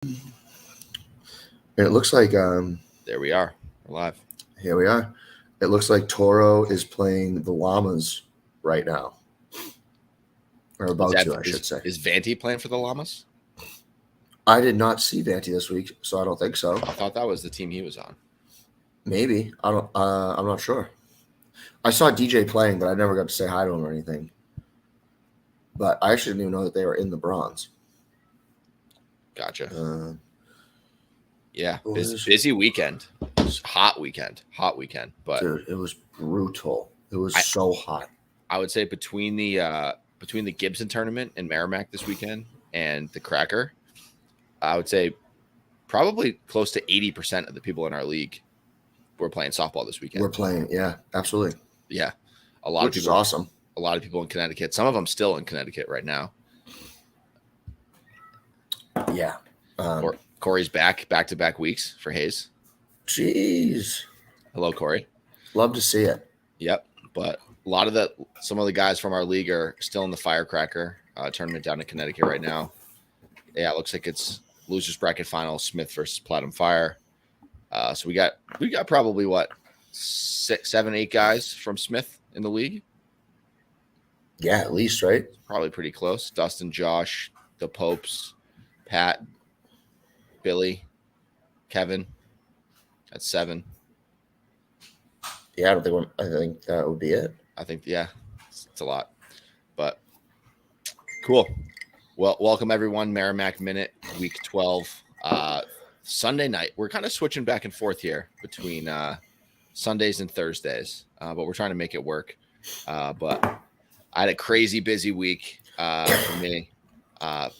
And it looks like There we are. We're live. here we are. It looks like Toro is playing the Llamas right now, or about to, I should say. Is Vanti playing for the Llamas? I did not see Vanti this week, so I don't think so. I thought that was the team he was on. Maybe I don't. I'm not sure. I saw DJ playing, but I never got to say hi to him or anything. But I actually didn't even know that they were in the bronze. Gotcha. Yeah, busy weekend. Hot weekend. But dude, it was brutal. It was so hot. I would say between the Gibson tournament in Merrimack this weekend and the Cracker, I would say probably close to 80% of the people in our league were playing softball this weekend. We're playing, yeah, absolutely. Yeah, a lot Which of people. Is awesome. A lot of people in Connecticut. Some of them still in Connecticut right now. Yeah. Corey's back-to-back weeks for Hayes. Jeez. Hello, Corey. Love to see it. Yep, but some of the guys from our league are still in the Firecracker tournament down in Connecticut right now. Yeah, it looks like it's losers bracket final, Smith versus Platinum Fire. So we got probably 6, 7, 8 guys from Smith in the league. Yeah, at least, right? Probably pretty close. Dustin, Josh, the Popes, Pat, Billy, Kevin. That's 7. Yeah, I think that would be it. I think, yeah, it's a lot. But cool. Well, welcome everyone. Merrimack Minute, week 12. Sunday night. We're kind of switching back and forth here between Sundays and Thursdays, but we're trying to make it work. But I had a crazy busy week for me.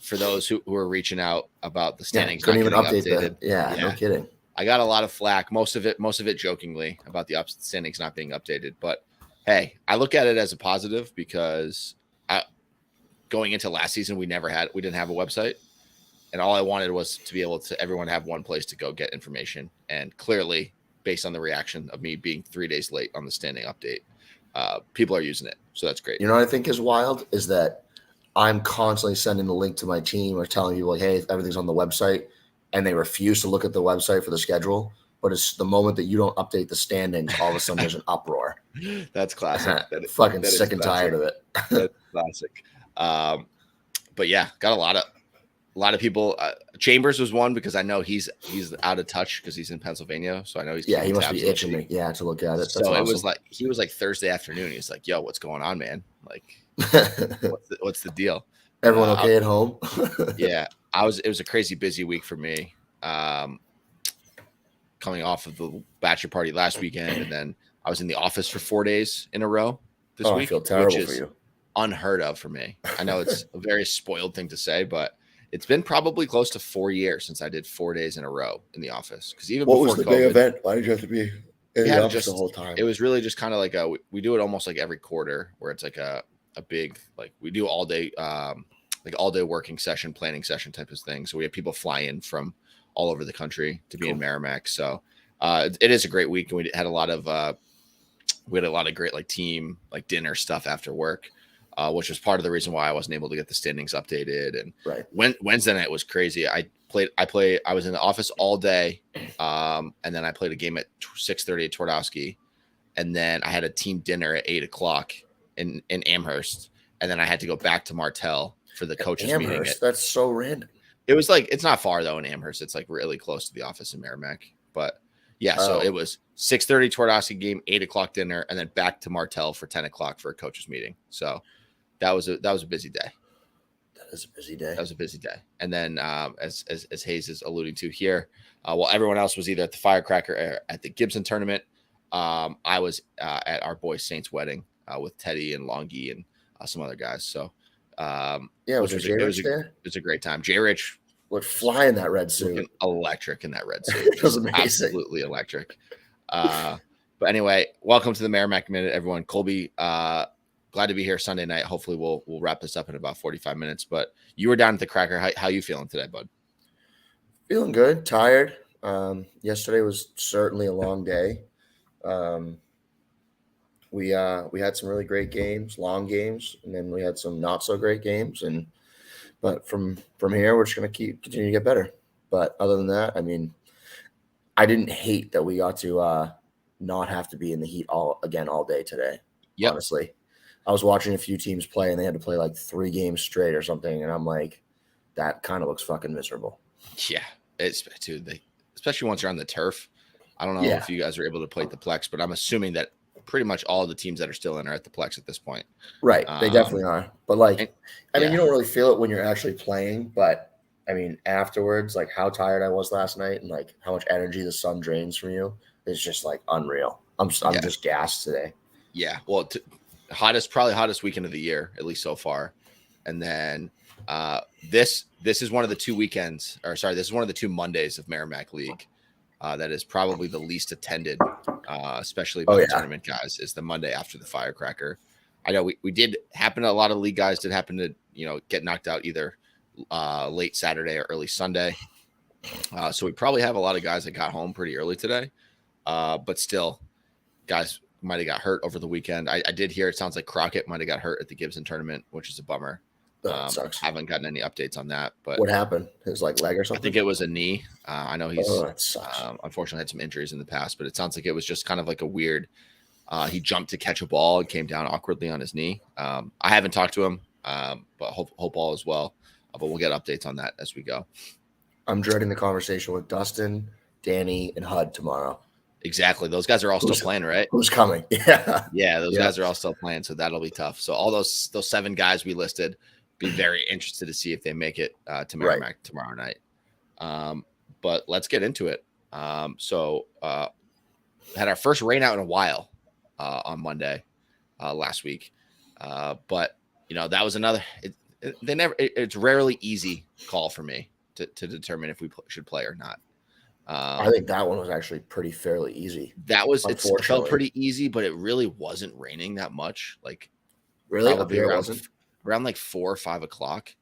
For those who are reaching out about the standings, couldn't even update updated. Yeah, no kidding. I got a lot of flack, most of it jokingly, about the standings not being updated. But hey, I look at it as a positive because going into last season, we didn't have a website, and all I wanted was to be able to everyone have one place to go get information. And clearly, based on the reaction of me being 3 days late on the standing update, people are using it, so that's great. You know what I think is wild is that I'm constantly sending the link to my team or telling people like, hey, everything's on the website, and they refuse to look at the website for the schedule. But it's the moment that you don't update the standings, all of a sudden there's an uproar. That's classic. Fucking sick and tired of it. That's classic. But yeah, got a lot of people. Chambers was one because I know he's out of touch because he's in Pennsylvania, so I know he's he must be itching me. Yeah, to look at it. That's so awesome. He was like Thursday afternoon. He's like, "Yo, what's going on, man? Like, what's the deal? Everyone okay at home?" Yeah, it was a crazy busy week for me. Coming off of the bachelor party last weekend, and then I was in the office for 4 days in a row this week. I feel terrible which is for you. Unheard of for me. I know it's a very spoiled thing to say, but it's been probably close to 4 years since I did 4 days in a row in the office. Because even what before was the COVID, big event? Why did you have to be in the office the whole time? It was really just kind of like we do it almost like every quarter, where it's like a big, like we do all day, like all day working session, planning session type of thing. So we have people fly in from all over the country to be in Merrimack. So it is a great week, and we had a lot of great like team like dinner stuff after work. Which was part of the reason why I wasn't able to get the standings updated. And Wednesday night was crazy. I was in the office all day, and then I played a game at 6:30 at Twardowski, and then I had a team dinner at 8:00 in Amherst, and then I had to go back to Martell for the coaches meeting. That's so random. It was like, it's not far though in Amherst. It's like really close to the office in Merrimack, but yeah. So it was 6:30 Twardowski game, 8:00 dinner, and then back to Martell for 10:00 for a coaches meeting. So that was a busy day. That is a busy day. That was a busy day. And then as Hayes is alluding to here, while everyone else was either at the Firecracker or at the Gibson tournament, I was at our boy Saint's wedding with Teddy and Longy and some other guys. So it was a great time. J Rich would fly in that red suit. Electric in that red suit. It was amazing. Absolutely electric. But anyway, welcome to the Merrimack Minute, everyone. Colby, glad to be here Sunday night. Hopefully we'll wrap this up in about 45 minutes. But you were down at the Cracker. How you feeling today, bud? Feeling good. Tired. Yesterday was certainly a long day. We had some really great games, long games, and then we had some not so great games. But from here, we're just going to continue to get better. But other than that, I mean, I didn't hate that we got to not have to be in the heat all day today. Yep. Honestly, I was watching a few teams play, and they had to play like 3 games straight or something, and I'm like, that kind of looks fucking miserable. Yeah, especially once you're on the turf. I don't know if you guys are able to play at the Plex, but I'm assuming that pretty much all the teams that are still in are at the Plex at this point. Right, they definitely are. But like, I mean, you don't really feel it when you're actually playing, but I mean, afterwards, like how tired I was last night and like how much energy the sun drains from you is just like unreal. I'm just gassed today. Yeah, well, probably hottest weekend of the year, at least so far. And then this is one of the 2 weekends, or sorry, this is one of the 2 Mondays of Merrimack League that is probably the least attended, especially by the tournament guys, is the Monday after the Firecracker. I know we did happen to, a lot of league guys did happen to, get knocked out either late Saturday or early Sunday. So we probably have a lot of guys that got home pretty early today. But still, guys might have got hurt over the weekend. I did hear it sounds like Crockett might have got hurt at the Gibson tournament, which is a bummer. Sucks. Haven't gotten any updates on that. But what happened? His like leg or something? I think it was a knee. I know he's that sucks. Unfortunately had some injuries in the past, but it sounds like it was just kind of like a weird. He jumped to catch a ball and came down awkwardly on his knee. I haven't talked to him, but hope all is well. But we'll get updates on that as we go. I'm dreading the conversation with Dustin, Danny, and Hud tomorrow. Exactly. Those guys are all still playing, right? Who's coming? Yeah. Yeah, those guys are all still playing, so that'll be tough. So all those 7 guys we listed, be very interested to see if they make it to Merrimack tomorrow night. But let's get into it. So had our first rain out in a while on Monday last week. But that was another it's rarely easy call for me to determine if we should play or not. I think that one was actually fairly easy. That was, it felt pretty easy, but it really wasn't raining that much. Like really around like 4 or 5 o'clock.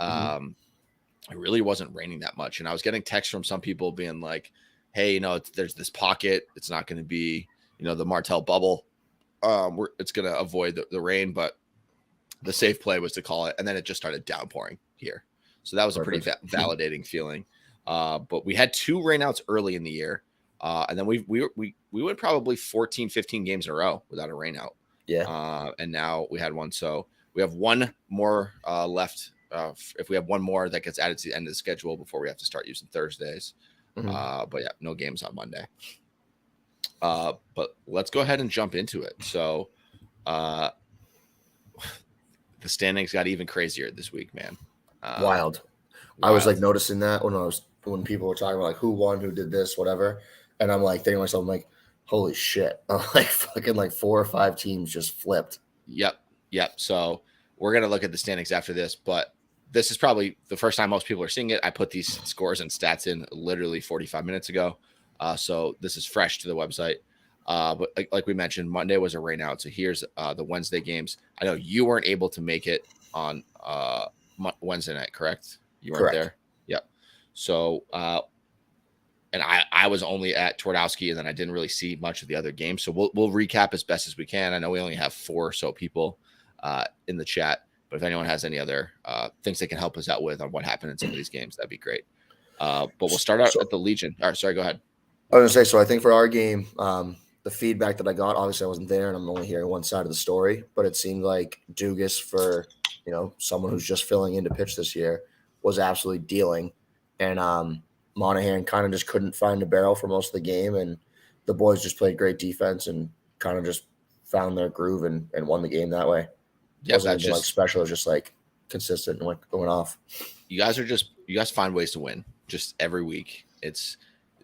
It really wasn't raining that much. And I was getting texts from some people being like, hey, there's this pocket. It's not going to be, the Martell bubble. It's going to avoid the rain, but the safe play was to call it. And then it just started downpouring here. So that was a pretty validating feeling. But we had 2 rainouts early in the year. And then we went probably 14, 15 games in a row without a rainout. Yeah. And now we had one. So we have one more left. If we have one more that gets added to the end of the schedule before we have to start using Thursdays. But yeah, no games on Monday. But let's go ahead and jump into it. So the standings got even crazier this week, man. Wild. I was like noticing that when people were talking about like who won, who did this, whatever. And I'm like thinking to myself, I'm like, holy shit. I'm like fucking like 4 or 5 teams just flipped. Yep. So we're going to look at the standings after this, but this is probably the first time most people are seeing it. I put these scores and stats in literally 45 minutes ago. So this is fresh to the website. But like we mentioned, Monday was a rainout. So here's the Wednesday games. I know you weren't able to make it on Wednesday night, correct? You weren't there? Yep. So, and I was only at Twardowski, and then I didn't really see much of the other games. So we'll recap as best as we can. I know we only have 4 or so people in the chat, but if anyone has any other things they can help us out with on what happened in some of these games, that'd be great. But we'll start out at the Legion. All right, sorry, go ahead. I was gonna say, so I think for our game, the feedback that I got, obviously I wasn't there, and I'm only hearing one side of the story, but it seemed like Dugas, for someone who's just filling in to pitch this year, was absolutely dealing, and Monahan kind of just couldn't find a barrel for most of the game, and the boys just played great defense and kind of just found their groove and won the game that way. Yeah, wasn't just like special, it was just like consistent and going off. You guys find ways to win just every week.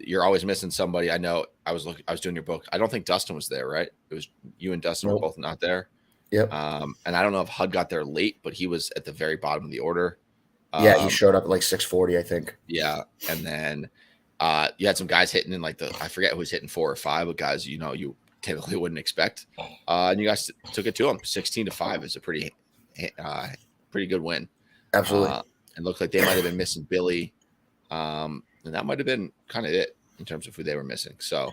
You're always missing somebody. I know I was doing your book. I don't think Dustin was there, right? It was you and Dustin were both not there. Yep. And I don't know if Hud got there late, but he was at the very bottom of the order. Yeah, he showed up at like 6:40, I think. Yeah. And then you had some guys hitting in like I forget who was hitting 4 or 5, but guys, you typically wouldn't expect. And you guys took it to them. 16-5 is a pretty good win. Absolutely. And looked like they might have been missing Billy. And that might have been kind of it in terms of who they were missing. So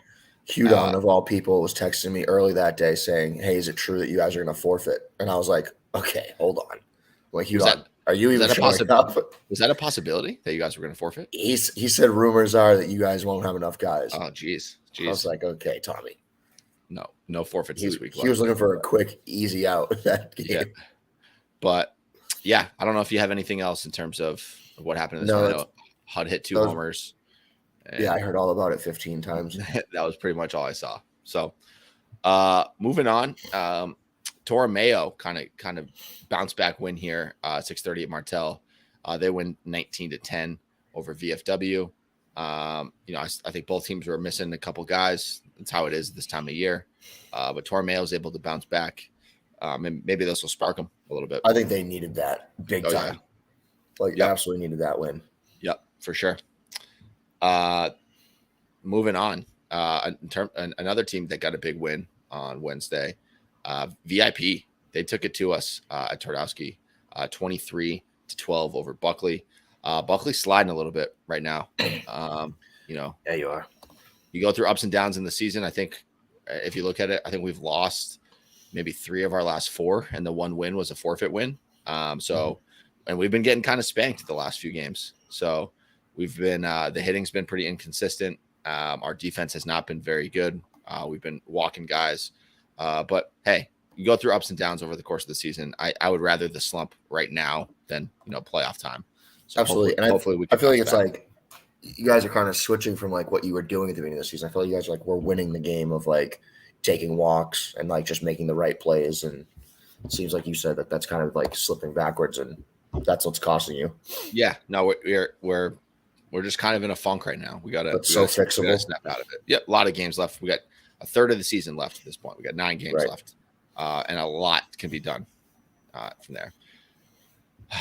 Hudon, of all people, was texting me early that day saying, hey, is it true that you guys are going to forfeit? And I was like, okay, hold on. Like, Hudon, Are you even showing up? Was that a possibility that you guys were going to forfeit? He said rumors are that you guys won't have enough guys. Oh, geez. I was like, okay, Tommy. No forfeits this week. He was looking for a quick, easy out that game. Yeah. But, yeah, I don't know if you have anything else in terms of what happened in this game. HUD hit 2 homers. Yeah, I heard all about it 15 times. That was pretty much all I saw. So, moving on, Tormeo kind of bounce back win here, 6:30 at Martell. They win 19-10 over VFW. I think both teams were missing a couple guys. That's how it is this time of year. But Tormeo is able to bounce back. And maybe this will spark them a little bit. I think they needed that big time. Yeah. Absolutely needed that win. Yep, for sure. Moving on, another team that got a big win on Wednesday, VIP. They took it to us at Twardowski, 23-12 over Buckley. Buckley's sliding a little bit right now. Yeah, you are. You go through ups and downs in the season. I think if you look at it, I think we've lost maybe 3 of our last 4, and the 1 win was a forfeit win. And we've been getting kind of spanked the last few games. So we've been the hitting's been pretty inconsistent. Our defense has not been very good. We've been walking guys. But hey, you go through ups and downs over the course of the season. I would rather the slump right now than playoff time. So absolutely. Hopefully we can I feel like it's like you guys are kind of switching from like what you were doing at the beginning of the season. I feel like you guys are like we're winning the game of like taking walks and like just making the right plays. And it seems like you said that's kind of like slipping backwards, and that's what's costing you. Yeah, no, we're just kind of in a funk right now. We got to fixable. Snap out of it. Yep, a lot of games left. We got a third of the season left at this point. We got 9 games left, and a lot can be done from there.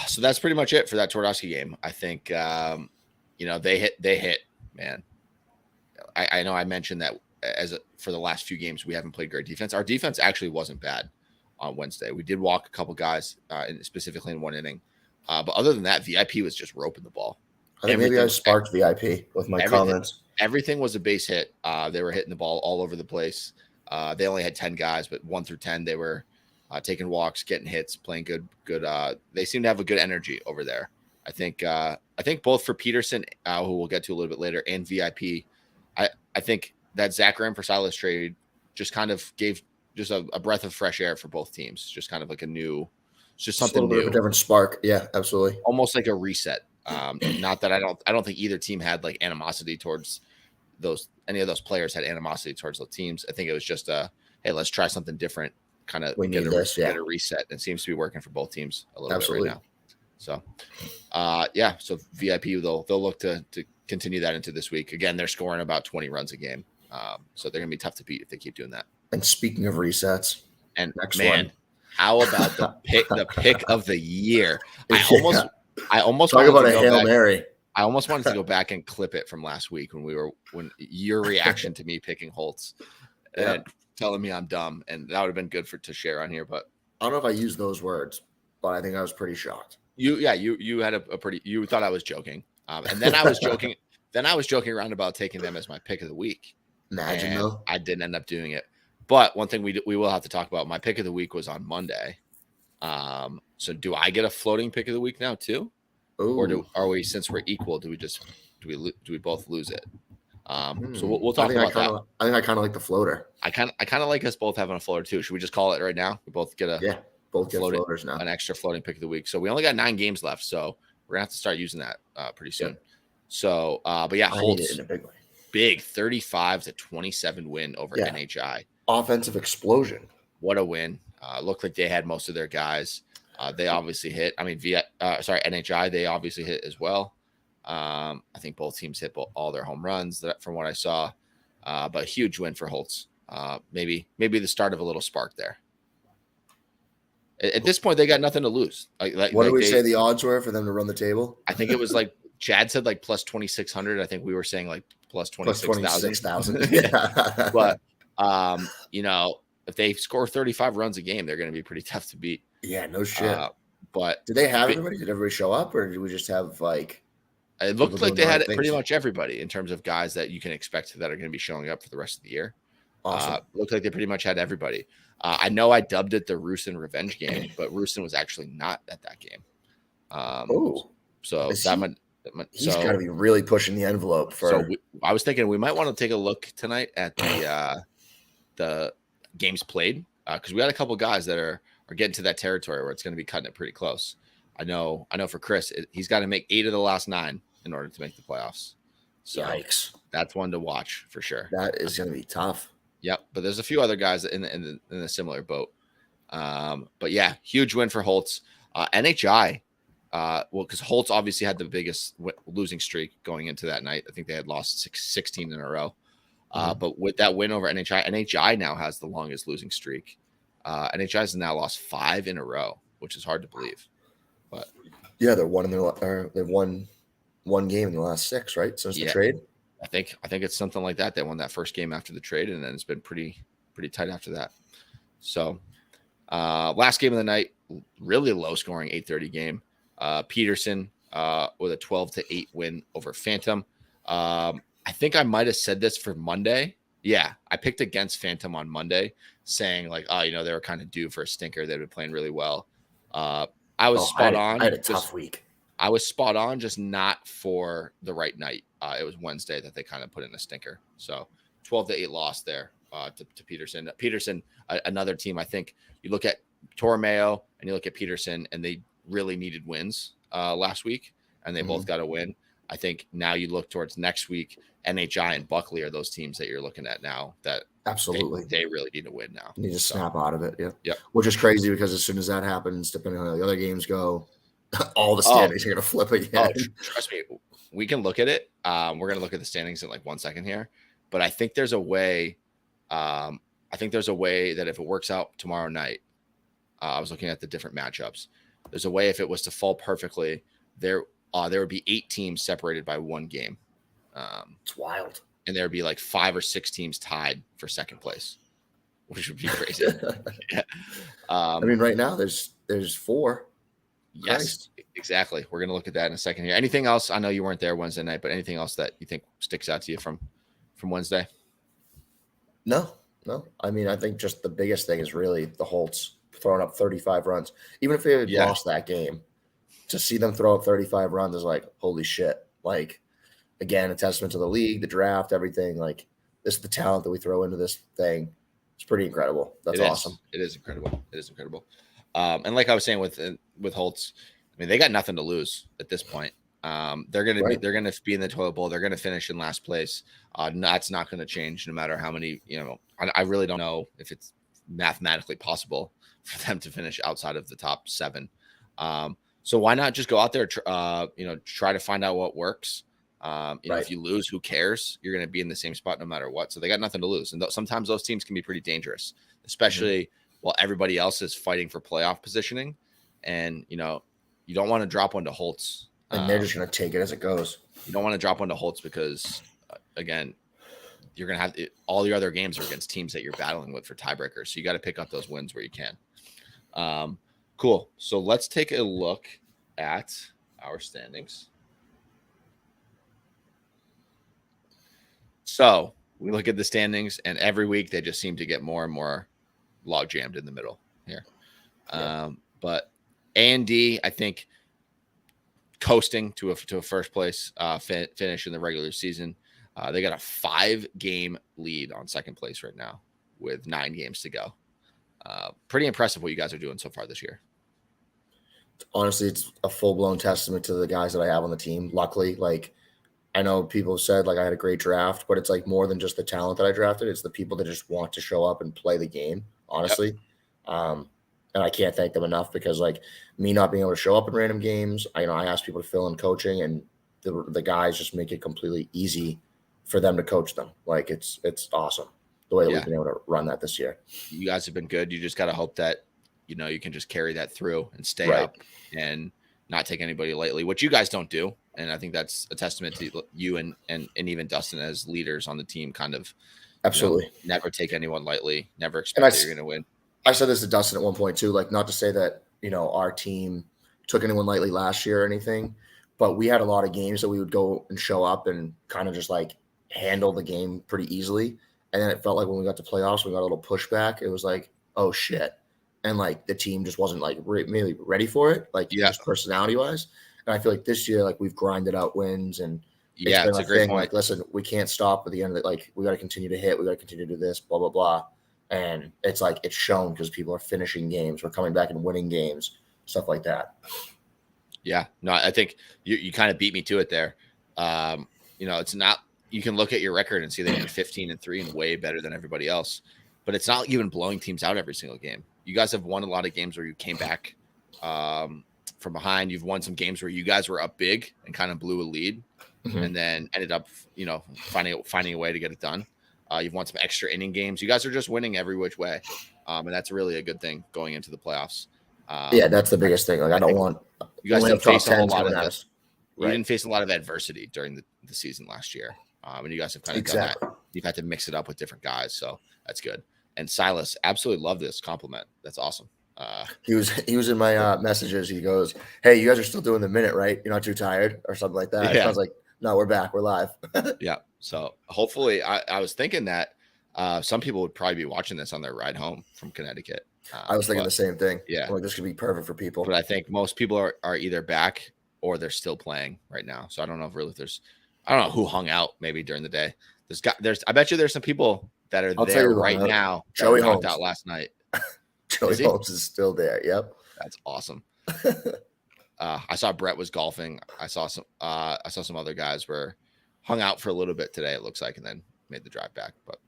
So that's pretty much it for that Twardowski game. I think they hit, man. I know I mentioned that for the last few games we haven't played great defense. Our defense actually wasn't bad on Wednesday. We did walk a couple guys, specifically in 1 inning, but other than that, VIP was just roping the ball. I think maybe I sparked VIP with my comments. Everything was a base hit. They were hitting the ball all over the place. They only had 10 guys, but 1 through 10, they were taking walks, getting hits, playing good. They seem to have a good energy over there. I think both for Peterson, who we'll get to a little bit later, and VIP. I think that Zach Rampersalis trade just kind of gave just a breath of fresh air for both teams. Just kind of like something new. A little bit of a different spark. Yeah, absolutely. Almost like a reset. Not that I don't think either team had like animosity towards any of those players had animosity towards those teams. I think it was just hey, let's try something different. Kind of get a reset. It seems to be working for both teams a little bit right now. So, so VIP they'll look to continue that into this week. Again, they're scoring about 20 runs a game, so they're gonna be tough to beat if they keep doing that. And speaking of resets, and how about the pick of the year? I almost talk about a Hail Mary. I almost wanted to go back and clip it from last week when your reaction to me picking Holtz and telling me I'm dumb, and that would have been good to share on here. But I don't know if I used those words, but I think I was pretty shocked. You had a pretty. You thought I was joking, and then I was joking. Then I was joking around about taking them as my pick of the week. Imagine though, I didn't end up doing it. But one thing we will have to talk about. My pick of the week was on Monday. So do I get a floating pick of the week now too? Ooh. Or are we, since we're equal, do we both lose it? So we'll talk about that. I think I kind of like the floater. I kind of like us both having a floater too. Should we just call it right now? We both get both get floaters now. An extra floating pick of the week. So we only got 9 games left. So we're gonna have to start using that pretty soon. Yep. So, but yeah, Holtz in a big way. Big 35-27 win over NHI. Offensive explosion. What a win! Looked like they had most of their guys. They obviously hit. I mean, NHI, they obviously hit as well. I think both teams hit all their home runs from what I saw. But a huge win for Holtz. Maybe the start of a little spark there. At this point, they got nothing to lose. What did we say the odds were for them to run the table? I think it was like Chad said like plus 2,600. I think we were saying like plus 26,000. Yeah. But if they score 35 runs a game, they're going to be pretty tough to beat. Yeah, no shit. But did they have everybody? Did everybody show up, or did we just have like? It looked like they had pretty much everybody in terms of guys that you can expect that are going to be showing up for the rest of the year. Awesome. Looked like they pretty much had everybody. I know I dubbed it the Russon revenge game, but Russon was actually not at that game. Oh, So he's got to be really pushing the envelope for. I was thinking we might want to take a look tonight at the games played, because we got a couple guys that are getting to that territory where it's going to be cutting it pretty close. I know for Chris, he's got to make 8 of the last 9 in order to make the playoffs. So Yikes. That's one to watch for sure. That is going to be tough. Yep, but there's a few other guys in a similar boat. But yeah, huge win for Holtz. NHI, because Holtz obviously had the biggest losing streak going into that night. I think they had lost 16 in a row. But with that win over NHI now has the longest losing streak. NHI has now lost 5 in a row, which is hard to believe. But yeah, they've won one game in the last 6, right? Since the trade. I think it's something like that. They won that first game after the trade, and then it's been pretty tight after that. So last game of the night, really low scoring 8:30 game. Peterson with a 12-8 win over Phantom. I think I might have said this for Monday. Yeah, I picked against Phantom on Monday, saying like, they were kind of due for a stinker. They've been playing really well. I was spot on. I had a tough week. I was spot on, just not for the right night. It was Wednesday that they kind of put in a stinker. So 12-8 loss there to Peterson. Peterson, another team. I think you look at Tormeo and you look at Peterson, and they really needed wins last week, and they both got a win. I think now you look towards next week. NHI and Buckley are those teams that you're looking at now that absolutely they really need to win now. You need to snap out of it. Yeah. Which is crazy because as soon as that happens, depending on how the other games go, all the standings are going to flip again. Trust me, we can look at it. We're going to look at the standings in like 1 second here, but I think there's a way. I think there's a way that if it works out tomorrow night, I was looking at the different matchups. There's a way if it was to fall perfectly, there would be 8 teams separated by 1 game. It's wild. And there would be like 5 or 6 teams tied for second place, which would be crazy. Yeah. I mean, right now there's 4. Yes, Christ. Exactly. We're going to look at that in a second here. Anything else? I know you weren't there Wednesday night, but anything else that you think sticks out to you from Wednesday? No. I mean, I think just the biggest thing is really the Holtz throwing up 35 runs. Even if they had lost that game, to see them throw up 35 runs is like, holy shit. Like, again, a testament to the league, the draft, everything. Like, this is the talent that we throw into this thing. It's pretty incredible. That's awesome. It is incredible. And like I was saying with Holtz, I mean, they got nothing to lose at this point. They're gonna be in the toilet bowl. They're gonna finish in last place. That's not gonna change no matter how many. I really don't know if it's mathematically possible for them to finish outside of the top 7. So why not just go out there, try to find out what works. If you lose, who cares? You're going to be in the same spot no matter what. So they got nothing to lose. And sometimes those teams can be pretty dangerous, especially while everybody else is fighting for playoff positioning. And, you don't want to drop one to Holtz. And they're just going to take it as it goes. You don't want to drop one to Holtz because, again, you're going to have all your other games are against teams that you're battling with for tiebreakers. So you got to pick up those wins where you can. Cool. So let's take a look at our standings. So we look at the standings, and every week they just seem to get more and more log jammed in the middle here. But A&D, I think, coasting to a first place finish in the regular season. They got a 5-game lead on second place right now with 9 games to go. Pretty impressive what you guys are doing so far this year. Honestly, it's a full-blown testament to the guys that I have on the team. Luckily, like, I know people said like I had a great draft, but it's like more than just the talent that I drafted. It's the people that just want to show up and play the game, honestly. Yep. And I can't thank them enough because like me not being able to show up in random games, I ask people to fill in coaching, and the guys just make it completely easy for them to coach them. Like it's awesome the way that we've been able to run that this year. You guys have been good. You just got to hope that, you can just carry that through and stay up and not take anybody lightly, which you guys don't do. And I think that's a testament to you and even Dustin as leaders on the team, kind of absolutely never take anyone lightly, never expect that you're going to win. I said this to Dustin at one point too, like not to say that, our team took anyone lightly last year or anything, but we had a lot of games that we would go and show up and kind of just like handle the game pretty easily. And then it felt like when we got to playoffs, we got a little pushback. It was like, oh shit. and like the team just wasn't like really ready for it, like Yeah. just personality wise. And I feel like this year, like we've grinded out wins, and it's Yeah, been it's a a great thing. point. Like, listen, we can't stop at the end of it. Like, we got to continue to hit. We got to continue to do this. Blah blah blah. And it's like it's shown because people are finishing games. We're coming back and winning games, stuff like that. Yeah, no, I think you kind of beat me to it there. It's not, you can look at your record and see that you're 15-3 and way better than everybody else, but it's not even blowing teams out every single game. You guys have won a lot of games where you came back from behind. You've won some games where you guys were up big and kind of blew a lead, and then ended up, finding a way to get it done. You've won some extra inning games. You guys are just winning every which way, and that's really a good thing going into the playoffs. Yeah, that's the biggest thing. Like, I don't want you guys to face a whole lot of us. You didn't face a lot of adversity during the season last year, and you guys have kind of done that. You've had to mix it up with different guys, so that's good. And Silas, absolutely love this compliment. That's awesome. He was in my messages. He goes, "Hey, you guys are still doing the minute, right? You're not too tired or something like that." Yeah. I was like, "No, we're back. We're live." Yeah. So hopefully, I was thinking that some people would probably be watching this on their ride home from Connecticut. I was thinking the same thing. Yeah, like, this could be perfect for people. But I think most people are either back or they're still playing right now. So I don't know if really I don't know who hung out maybe during the day. I bet you there's some people that are there right now. Joey knocked Holtz out last night. Joey Holtz is still there. Yep. That's awesome. I saw Brett was golfing. I saw some other guys were hung out for a little bit today, it looks like, and then made the drive back. But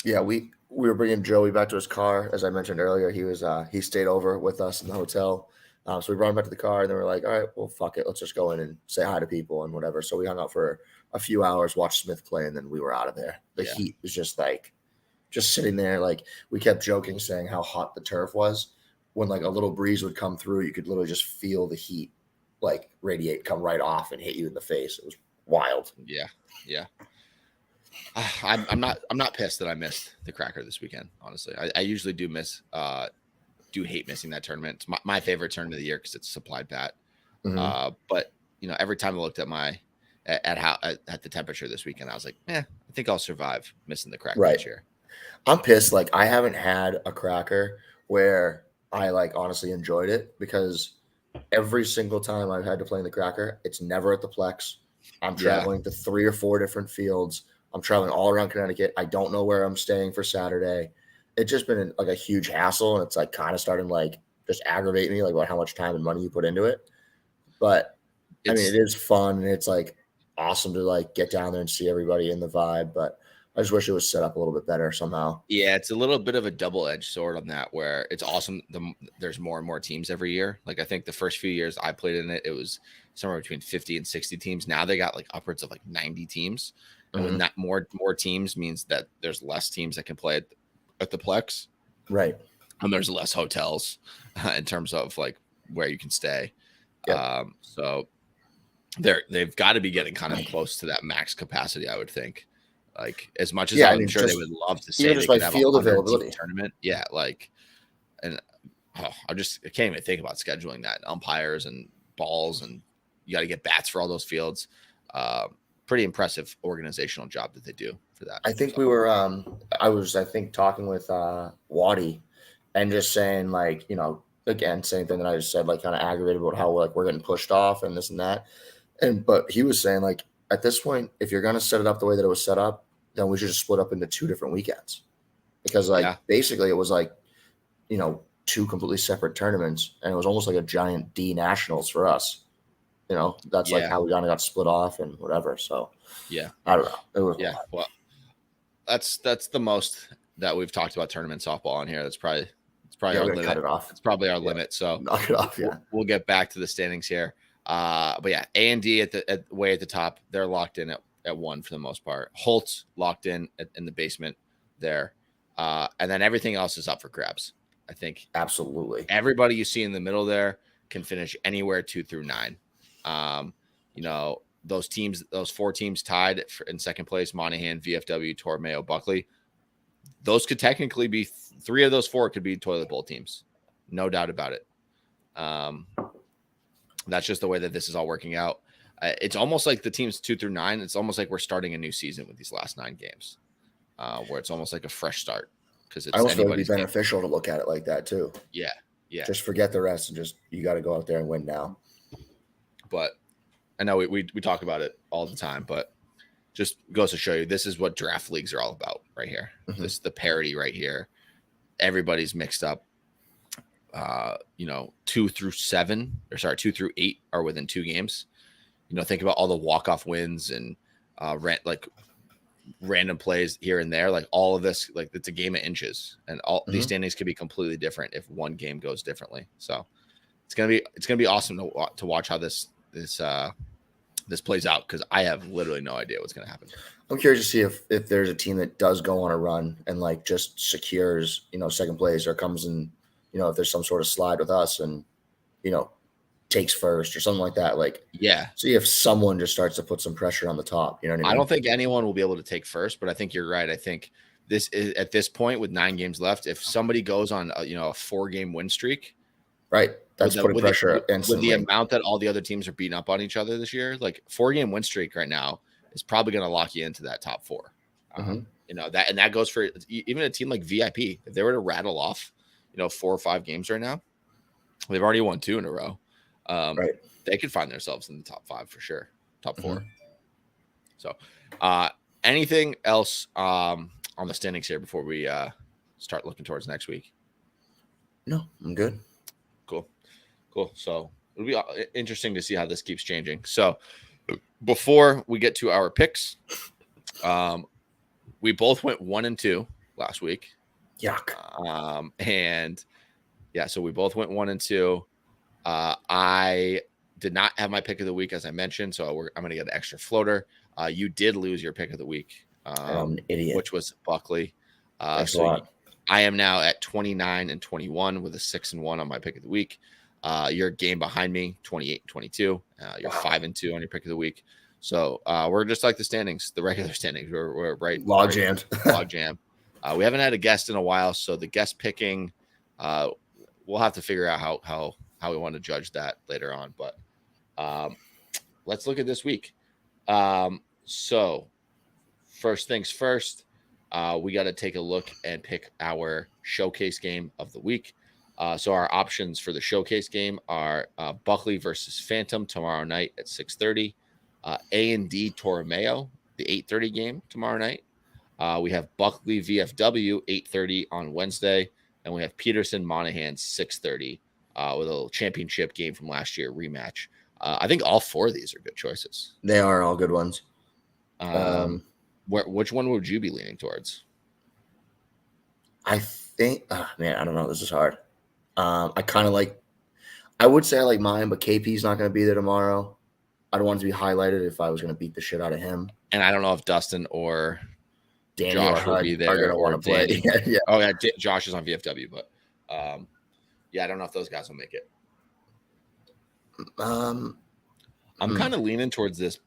yeah, we were bringing Joey back to his car. As I mentioned earlier, he stayed over with us in the hotel. So we brought him back to the car, and then we're like, all right, well, fuck it. Let's just go in and say hi to people and whatever. So we hung out for a few hours, watched Smith play, and then we were out of there. The heat was just sitting there. Like, we kept joking, saying how hot the turf was. When like a little breeze would come through, you could literally just feel the heat like radiate, come right off and hit you in the face. It was wild. Yeah. Yeah. I'm not pissed that I missed the Cracker this weekend. Honestly, I usually do hate missing that tournament. It's my favorite tournament of the year because it's supplied bat. But every time I looked at at the temperature this weekend, I was like, I think I'll survive missing the Cracker this year. I'm pissed. Like, I haven't had a Cracker where I like honestly enjoyed it, because every single time I've had to play in the Cracker, it's never at the Plex. I'm traveling to 3 or 4 different fields. I'm traveling all around Connecticut. I don't know where I'm staying for Saturday. It's just been like a huge hassle, and it's like kind of starting like just aggravate me, like about how much time and money you put into it. But I mean, it is fun, and it's like awesome to like get down there and see everybody in the vibe. But I just wish it was set up a little bit better somehow. Yeah, it's a little bit of a double-edged sword on that, where it's awesome. There's more and more teams every year. Like, I think the first few years I played in it, it was somewhere between 50 and 60 teams. Now they got like upwards of like 90 teams. And when that more teams means that there's less teams that can play at the Plex. Right. And there's less hotels in terms of like where you can stay. Yep. So they've got to be getting kind of close to that max capacity, I would think. Like, as much as I'm sure they would love to say they could have field availability tournament. Yeah. Like, and I can't even think about scheduling that. Umpires and balls, and you got to get bats for all those fields. Pretty impressive organizational job that they do for that. I think we were I was talking with Waddy, and just saying, like, again, same thing that I just said, like, kind of aggravated about how like we're getting pushed off and this and that. But he was saying, like, at this point, if you're gonna set it up the way that it was set up, then we should just split up into 2 different weekends. Because basically it was like, 2 completely separate tournaments, and it was almost like a giant D Nationals for us. That's like how we kind of got split off and whatever. So I don't know. It was well, that's the most that we've talked about tournament softball on here. It's probably our limit. Cut it off. It's probably our limit. So knock it off. Yeah, we'll get back to the standings here. But yeah, A&D way at the top. They're locked in at 1 for the most part. Holtz locked in in the basement there, and then everything else is up for grabs. I think absolutely everybody you see in the middle there can finish anywhere 2 through 9. Those 4 teams tied in second place: Monahan, VFW, Tormeo, Buckley. Those could technically be 3 of those 4 could be toilet bowl teams, no doubt about it. That's just the way that this is all working out. It's almost like the teams 2 through 9. It's almost like we're starting a new season with these last 9 games, where it's almost like a fresh start because I it's also feel it'd be anybody's game. beneficial to look at it like that too. Yeah. Just forget the rest and just you got to go out there and win now. But I know we talk about it all the time, but just goes to show you this is what draft leagues are all about right here. Mm-hmm. This the parity right here. Everybody's mixed up. 2 through 8 are within 2 games. Think about all the walk-off wins and random plays here and there. Like all of this, like it's a game of inches, and all these standings could be completely different if one game goes differently. So it's gonna be awesome to watch how this plays out, because I have literally no idea what's gonna happen. I'm curious to see if there's a team that does go on a run and like just secures second place, or comes in if there's some sort of slide with us and takes first or something like that. Like, yeah, see if someone just starts to put some pressure on the top. You know what I mean? I don't think anyone will be able to take first, but I think you're right. I think this is at this point with 9 games left. If somebody goes on a 4-game win streak, right, that's putting pressure instantly. With the amount that all the other teams are beating up on each other this year. Like 4-game win streak right now is probably going to lock you into that top 4. That goes for even a team like VIP. If they were to rattle off 4 or 5 games right now, they've already won 2 in a row. Right, they could find themselves in the top 5 for sure, top 4. So, anything else on the standings here before we start looking towards next week? No, I'm good. Cool. So it'll be interesting to see how this keeps changing. So before we get to our picks, we both went 1-2 last week. Yuck. And yeah, so we both went 1-2. I did not have my pick of the week, as I mentioned, so I'm going to get an extra floater. You did lose your pick of the week, I'm an idiot. which was Buckley. Thanks a lot. I am now at 29-21 with a 6-1 on my pick of the week. You're a game behind me, 28-22. You're 5-2 on your pick of the week. So we're just like the standings, the regular standings. We're right. Log jammed. Log jam. We haven't had a guest in a while, so the guest picking, we'll have to figure out how we want to judge that later on. But let's look at this week. So first things first, we got to take a look and pick our showcase game of the week. So our options for the showcase game are Buckley versus Phantom tomorrow night at 6:30. A&D Tormeo, the 8:30 game tomorrow night. We have Buckley VFW 8:30 on Wednesday, and we have Peterson Monahan 6:30 with a little championship game from last year rematch. I think all 4 of these are good choices. They are all good ones. Which one would you be leaning towards? I think, man, I don't know. This is hard. I would say I like mine, but KP's not going to be there tomorrow. I don't want it to be highlighted if I was going to beat the shit out of him. And I don't know if Dustin or Danny Josh will be there. Are going to want to play. Yeah. Oh, yeah. Josh is on VFW, but yeah, I don't know if those guys will make it. I'm kind of leaning towards this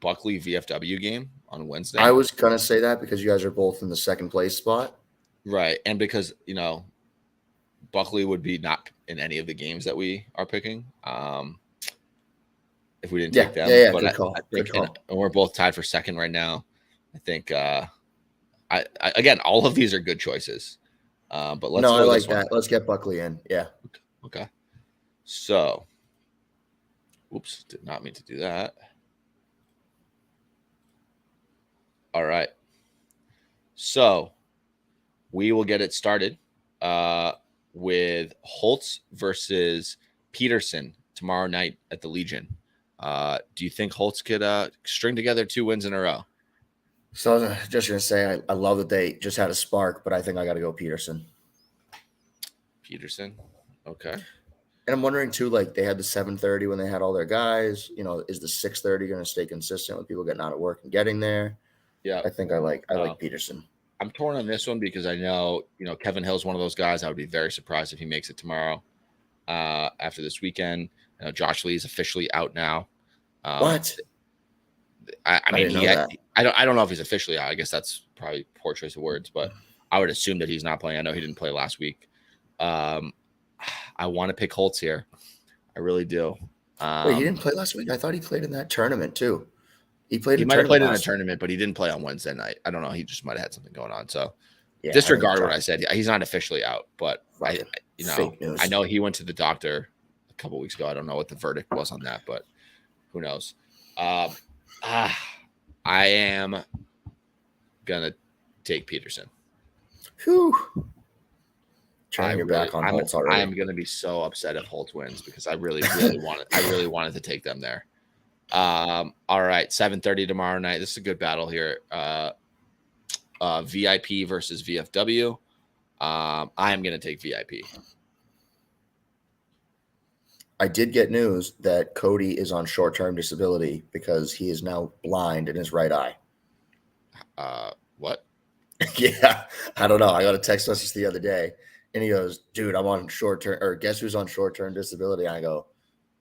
Buckley VFW game on Wednesday. I was going to say that because you guys are both in the second place spot. Right. And because, Buckley would be not in any of the games that we are picking. If we didn't take them. Yeah, but good call. Good call. And we're both tied for second right now. I think, again, all of these are good choices. But let's I like that. Let's get Buckley in. Yeah. Okay. So, oops, did not mean to do that. All right. So, we will get it started with Holtz versus Peterson tomorrow night at the Legion. Do you think Holtz could string together 2 wins in a row? So I was just going to say, I love that they just had a spark, but I think I got to go Peterson. Peterson. Okay. And I'm wondering too, like they had the 7:30 when they had all their guys, is the 6:30 going to stay consistent with people getting out of work and getting there? Yeah. I think I like Peterson. I'm torn on this one because I know, Kevin Hill's one of those guys. I would be very surprised if he makes it tomorrow after this weekend. Josh Lee is officially out now. What? I mean, I don't know if he's officially out. I guess that's probably poor choice of words, but I would assume that he's not playing. I know he didn't play last week. I want to pick Holtz here. I really do. Wait, he didn't play last week? I thought he played in that tournament too. He might have played in a tournament, but he didn't play on Wednesday night. I don't know. He just might have had something going on. So Yeah, disregard what I said. He's not officially out, but fake news. I know he went to the doctor a couple weeks ago. I don't know what the verdict was on that, but who knows? I am gonna take Peterson. Whew. Turning your back on Holtz already. I am gonna be so upset if Holtz wins because I really wanted to take them there. All right, 7:30 tomorrow night. This is a good battle here. VIP versus VFW. I am going to take VIP. I did get news that Cody is on short-term disability because he is now blind in his right eye. What? Yeah, I don't know. I got a text message the other day, and he goes, "Dude, I'm on short-term, or guess who's on short-term disability?" And I go,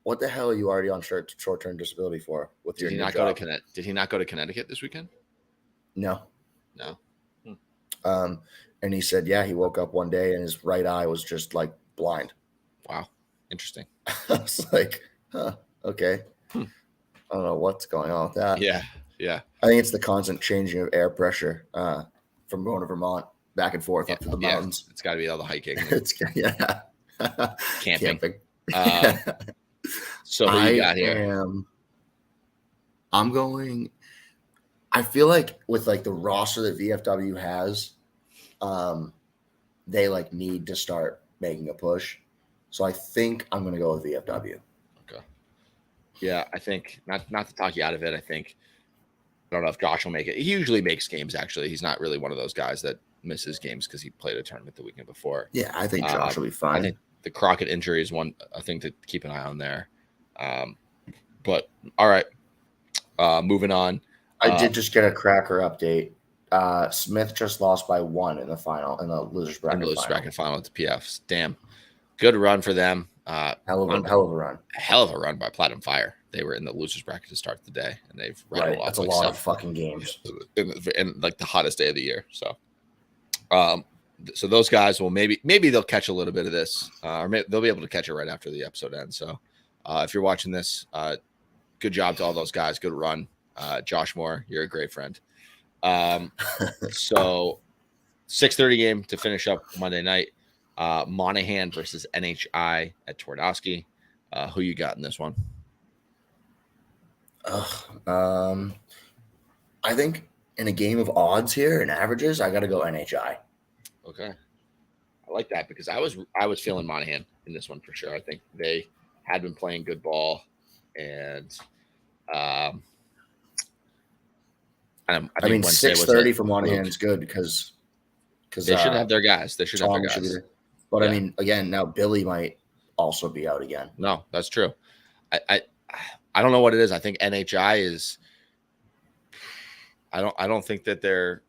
"What the hell are you already on short-term disability for?" With your Did he not go to Did he not go to Connecticut this weekend? No. No. And he said, yeah, he woke up one day and his right eye was just like blind. Wow. Interesting. I was like, huh, okay. I don't know what's going on with that. Yeah. I think it's the constant changing of air pressure from going to Vermont back and forth up to the mountains. It's got to be all the hiking. Camping. So who you got here? I'm going. I feel like with like the roster that VFW has, they like need to start making a push. So I think I'm going to go with VFW. Okay. Yeah, I think not to talk you out of it. I don't know if Josh will make it. He usually makes games. Actually, he's not really one of those guys that misses games because he played a tournament the weekend before. Yeah, I think Josh will be fine. I think the Crockett injury is one thing to keep an eye on there. But all right, moving on. I did just get a cracker update. Smith just lost by 1 in the final, in the losers bracket final to PFs. Damn, good run for them. Hell of a run. Hell of a run by Platinum Fire. They were in the losers bracket to start the day, and they've rattled off. That's a lot of fucking games, and like the hottest day of the year. So, so those guys will maybe they'll catch a little bit of this, or maybe they'll be able to catch it right after the episode ends. So, if you're watching this, good job to all those guys. Good run. Josh Moore, you're a great friend. So 6:30 game to finish up Monday night. Monahan versus NHI at Twardowski. Who you got in this one? I think in a game of odds here and averages, I got to go NHI. Okay, I like that because I was feeling Monahan in this one for sure. I think they had been playing good ball, and I mean 6:30 for Monahan is good because they should have their guys. They should have their guys. But I mean, again, now Billy might also be out again. No, that's true. I don't know what it is. I think NHI is. I don't think that they're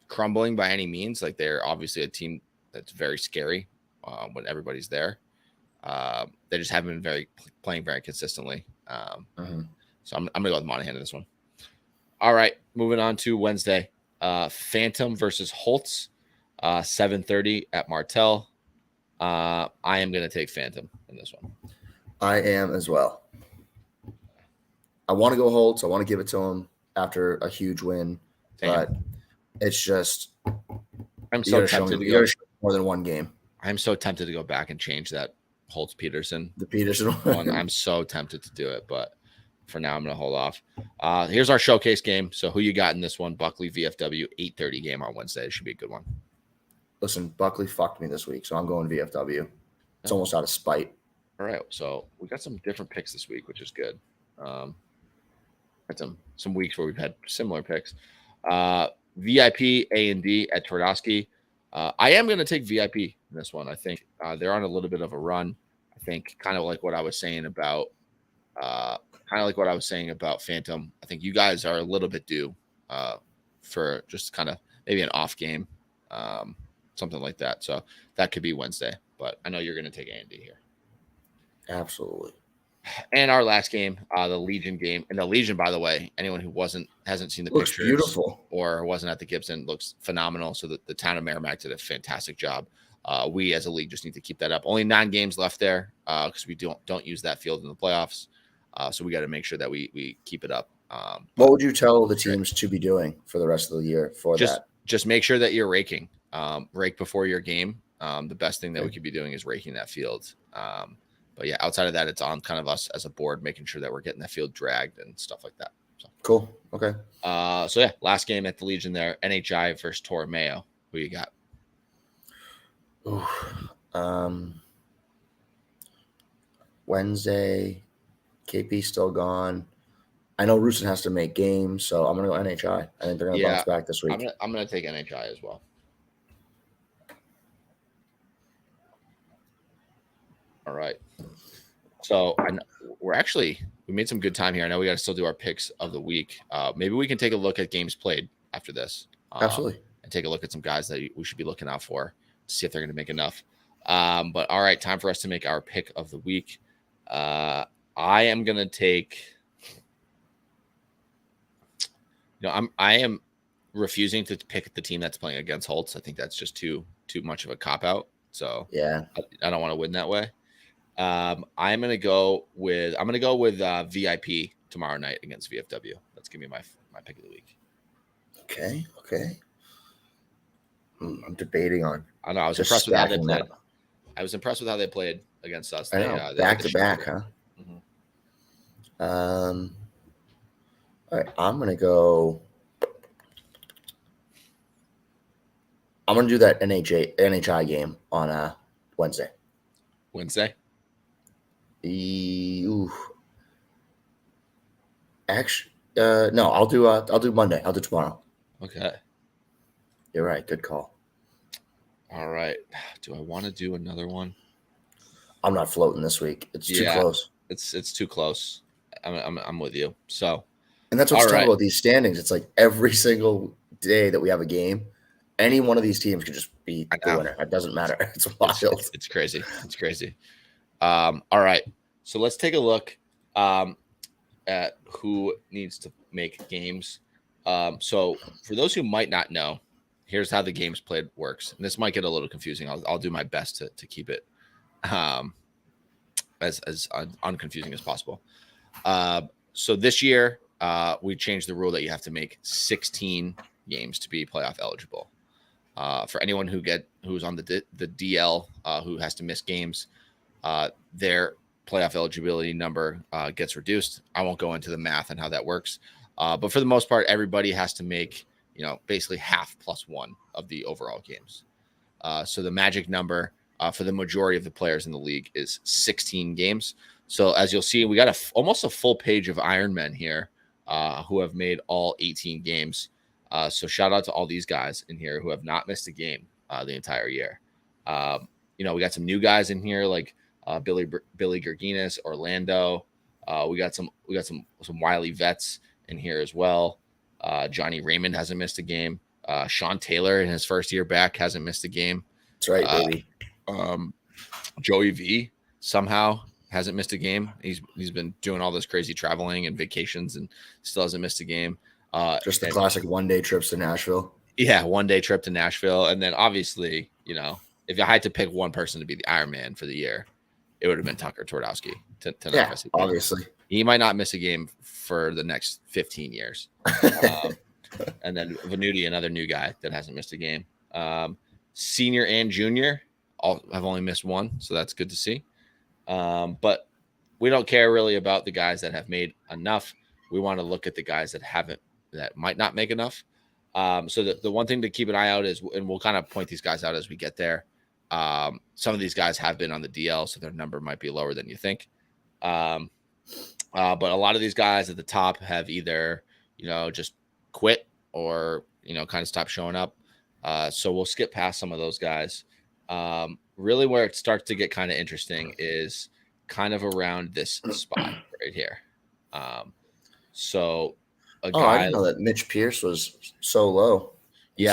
crumbling by any means. Like they're obviously a team that's very scary when everybody's there. They just haven't been playing very consistently. So I'm gonna go with Monahan in this one. All right, moving on to Wednesday. Phantom versus Holtz, 7:30 at Martell. I am gonna take Phantom in this one. I am as well. I want to go Holtz. I want to give it to him after a huge win, but it's just I'm so tempted to go more than one game. I'm so tempted to go back and change that Holtz Peterson. The Peterson one. I'm so tempted to do it, but for now I'm going to hold off. Here's our showcase game. So who you got in this one? Buckley VFW 8:30 game on Wednesday. It should be a good one. Listen, Buckley fucked me this week, so I'm going VFW. It's almost out of spite. All right, so we got some different picks this week, which is good. Had some weeks where we've had similar picks. VIP A&D at Twardowski. I am going to take VIP in this one. I think they're on a little bit of a run. I think kind of like what I was saying about Phantom. I think you guys are a little bit due for just kind of maybe an off game, something like that. So that could be Wednesday, but I know you're going to take A&D here. Absolutely. And our last game, the Legion game. And the Legion, by the way, anyone who hasn't seen the looks pictures beautiful or wasn't at the Gibson, looks phenomenal. So the town of Merrimack did a fantastic job. We as a league just need to keep that up. Only 9 games left there because we don't use that field in the playoffs. So we got to make sure that we keep it up. What would you tell the teams to be doing for the rest of the year for that? just make sure that you're raking. Rake before your game. The best thing that we could be doing is raking that field. But yeah, outside of that, it's on kind of us as a board, making sure that we're getting that field dragged and stuff like that. So cool. Okay. So yeah, last game at the Legion there, NHI versus Tormeo. Who you got? Ooh, Wednesday, KP still gone. I know Russon has to make games, so I'm gonna go NHI. I think they're gonna bounce back this week. I'm gonna take NHI as well. All right. So we made some good time here. I know we got to still do our picks of the week. Maybe we can take a look at games played after this. Absolutely. And take a look at some guys that we should be looking out for to see if they're going to make enough. But all right, time for us to make our pick of the week. I am going to take. I am refusing to pick the team that's playing against Holtz. I think that's just too much of a cop out. So yeah, I don't want to win that way. I'm gonna go with VIP tomorrow night against VFW. That's gonna be my pick of the week. Okay. I'm debating on. I know I was impressed with how they played. I was impressed with how they played against us. I know, back to back, huh? Mm-hmm. All right, I'm gonna do that NHI game on Wednesday. Actually, no, I'll do Monday. I'll do tomorrow. Okay. You're right. Good call. All right. Do I want to do another one? I'm not floating this week. It's too close. It's too close. I'm with you. So, and that's what's tough about these standings. It's like every single day that we have a game, any one of these teams could just be the winner. It doesn't matter. It's wild. It's crazy. It's crazy. All right. So let's take a look at who needs to make games. So for those who might not know, here's how the games played works. And this might get a little confusing. I'll do my best to keep it as unconfusing as possible. So this year, we changed the rule that you have to make 16 games to be playoff eligible. For anyone who's on the DL who has to miss games, their playoff eligibility number gets reduced. I won't go into the math and how that works, but for the most part, everybody has to make basically half plus one of the overall games. So the magic number for the majority of the players in the league is 16 games. So as you'll see, we got almost a full page of Ironmen here who have made all 18 games. So shout out to all these guys in here who have not missed a game the entire year. We got some new guys in here like Billy Gerginis, Orlando. We got some wily vets in here as well. Johnny Raymond hasn't missed a game. Sean Taylor in his first year back hasn't missed a game. That's right, baby. Joey V somehow hasn't missed a game. He's been doing all this crazy traveling and vacations and still hasn't missed a game. Just the classic one-day trips to Nashville. Yeah, one-day trip to Nashville. And then obviously, if I had to pick one person to be the Ironman for the year, it would have been Tucker Twardowski. Obviously. He might not miss a game for the next 15 years. And then Venuti, another new guy that hasn't missed a game. Senior and junior all have only missed one, so that's good to see. But we don't care really about the guys that have made enough. We want to look at the guys that might not make enough. So the one thing to keep an eye out is, and we'll kind of point these guys out as we get there. Some of these guys have been on the DL, so their number might be lower than you think. But a lot of these guys at the top have either, just quit or, kind of stopped showing up. So we'll skip past some of those guys. Really where it starts to get kind of interesting is kind of around this spot right here. So a guy, I didn't know that Mitch Pierce was so low.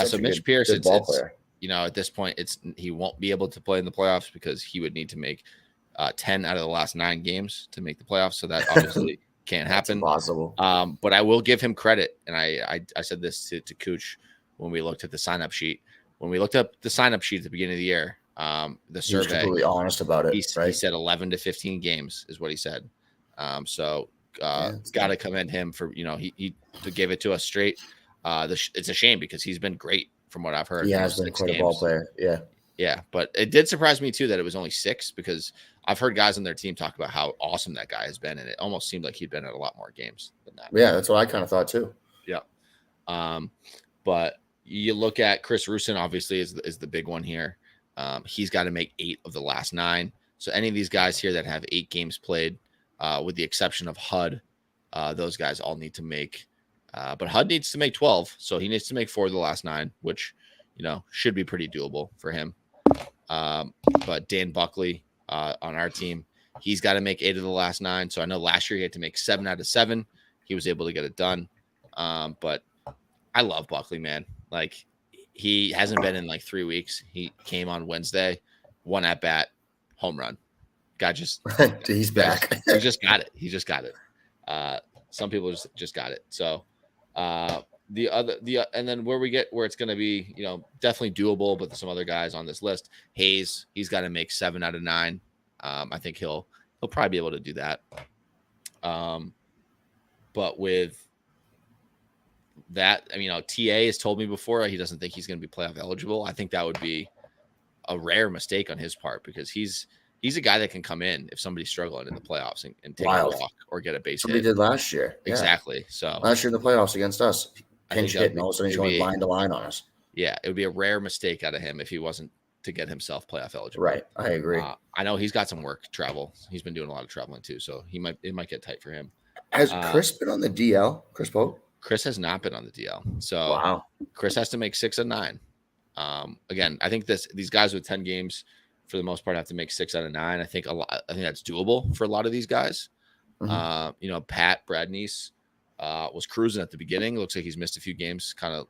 So Mitch Pierce, good ball player. At this point, he won't be able to play in the playoffs because he would need to make 10 out of the last 9 games to make the playoffs. So that obviously can't happen. Impossible. But I will give him credit. And I said this to Cooch when we looked at the sign-up sheet. When we looked up the sign-up sheet at the beginning of the year, the survey, he was completely honest about it. He said 11 to 15 games is what he said. Got to commend him for, he gave it to us straight. It's a shame because he's been great from what I've heard. He from has those been 6 quite a ball games. player. Yeah. Yeah, but it did surprise me too that it was only 6 because I've heard guys on their team talk about how awesome that guy has been, and it almost seemed like he'd been at a lot more games than that. Yeah, that's what I kind of thought too. Yeah. But you look at Chris Russon, obviously, is the big one here. He's got to make 8 of the last 9. So any of these guys here that have 8 games played, with the exception of HUD, those guys all need to make. But HUD needs to make 12, so he needs to make 4 of the last 9, which should be pretty doable for him. But Dan Buckley on our team, he's got to make 8 of the last 9. So I know last year he had to make 7 out of 7. He was able to get it done. But I love Buckley, man. Like, he hasn't been in like 3 weeks. He came on Wednesday, 1 at bat, home run. Guy just he's back. He just got it. He just got it. Some people just got it. So and then where it's going to be, definitely doable, but there's some other guys on this list. Hayes, he's got to make 7 out of 9. I think he'll probably be able to do that. But with that, TA has told me before he doesn't think he's going to be playoff eligible. I think that would be a rare mistake on his part because he's a guy that can come in if somebody's struggling in the playoffs and take a walk or get a base Somebody hit. did last year. Yeah. Exactly. So last year in the playoffs against us, pinch hit, and all of a sudden he's going line to line on us. Yeah, it would be a rare mistake out of him if he wasn't to get himself playoff eligible. Right. I agree. I know he's got some work travel. He's been doing a lot of traveling too, so it might get tight for him. Has Chris been on the DL? Chris Pope? Chris has not been on the DL. So wow. Chris has to make 6 of 9. Again, I think these guys with 10 games for the most part have to make 6 out of 9. I think that's doable for a lot of these guys. Mm-hmm. Pat Bradnese was cruising at the beginning. It looks like he's missed a few games kind of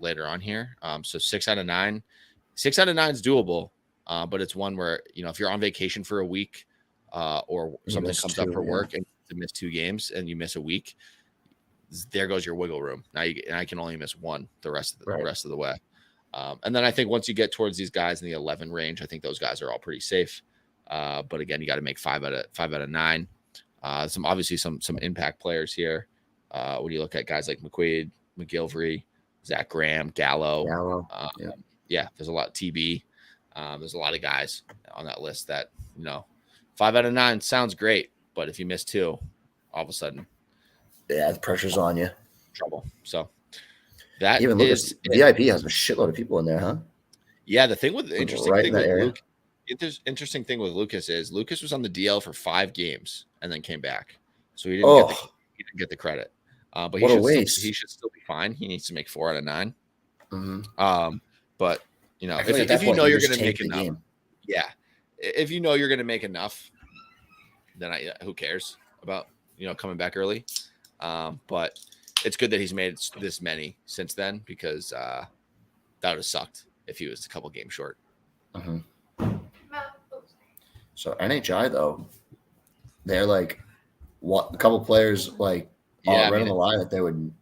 later on here. So 6 out of 9. 6 out of 9 is doable, but it's one where, if you're on vacation for a week or something comes up for work and you miss 2 games and you miss a week, there goes your wiggle room. Now I can only miss 1 the rest of the way. And then I think once you get towards these guys in the 11 range, I think those guys are all pretty safe. But again, you got to make 5 out of 9. Some impact players here. When you look at guys like McQuaid, McGilvery, Zach Graham, Gallo. Yeah, there's a lot of TB. There's a lot of guys on that list that, 5 out of 9 sounds great. But if you miss 2, all of a sudden, the pressure's on you. Trouble. So that even is VIP has a shitload of people in there, huh? Yeah, the interesting thing with Lucas is Lucas was on the DL for 5 games and then came back, so he didn't get the credit. But he should still be fine. He needs to make 4 out of 9. Mm-hmm. But if you know you're going to make enough, if you know you're going to make enough, then who cares about coming back early? But it's good that he's made this many since then because that would have sucked if he was a couple games short. Mm-hmm. So NHI though, they're like a couple players right on the line that they would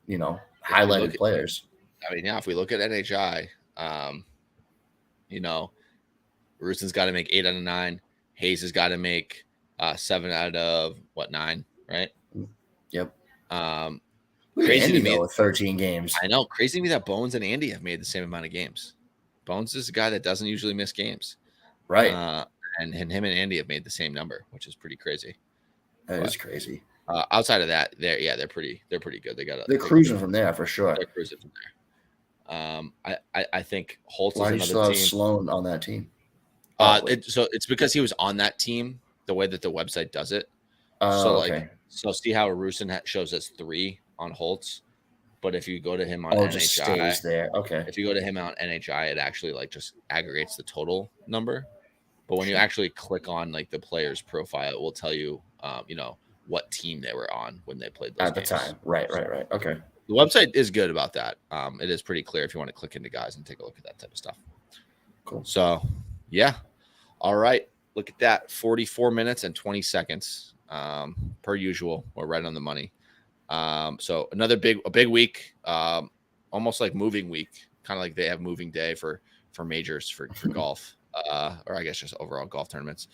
highlighted players. If we look at NHI, Russon's got to make 8 out of 9. Hayes has got to make 7 out of 9, right? Yep. Crazy to me with 13 games. I know. Crazy to me that Bones and Andy have made the same amount of games. Bones is a guy that doesn't usually miss games, right? And him and Andy have made the same number, which is pretty crazy. That is crazy. Outside of that, they're pretty good. They're cruising from there for sure. They're cruising from there. I think Holtz Why is do you still have Sloan on that team? It's because he was on that team. The way that the website does it. So see how Russon shows us 3 on Holtz, but if you go to him on NHI, just stays there. Okay. If you go to him on NHI, it actually just aggregates the total number. But when you actually click on the player's profile, it will tell you, what team they were on when they played those games. The time. Right. Okay. The website is good about that. It is pretty clear if you want to click into guys and take a look at that type of stuff. Cool. So, yeah. All right. Look at that. 44 minutes and 20 seconds. Per usual, we're right on the money. So a big week, almost like moving week, kind of like they have moving day for majors for golf, or I guess just overall golf tournaments.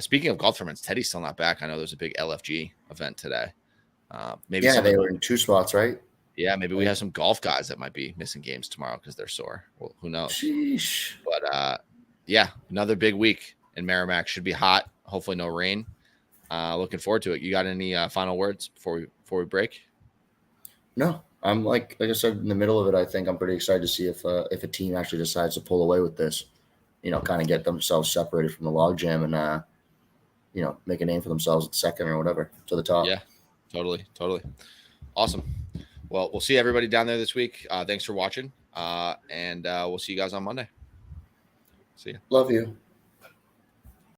Speaking of golf tournaments, Teddy's still not back. I know there's a big LFG event today. They were in 2 spots, right? Yeah, maybe we have some golf guys that might be missing games tomorrow because they're sore. Well, who knows? Sheesh. But yeah, another big week in Merrimack. Should be hot. Hopefully, no rain. Looking forward to it. You got any final words before we break? No, I'm like I said in the middle of it. I think I'm pretty excited to see if a team actually decides to pull away with this. Kind of get themselves separated from the logjam and make a name for themselves at second or whatever to the top. Yeah, totally. Awesome. Well, we'll see everybody down there this week. Thanks for watching, and we'll see you guys on Monday. See ya. Love you.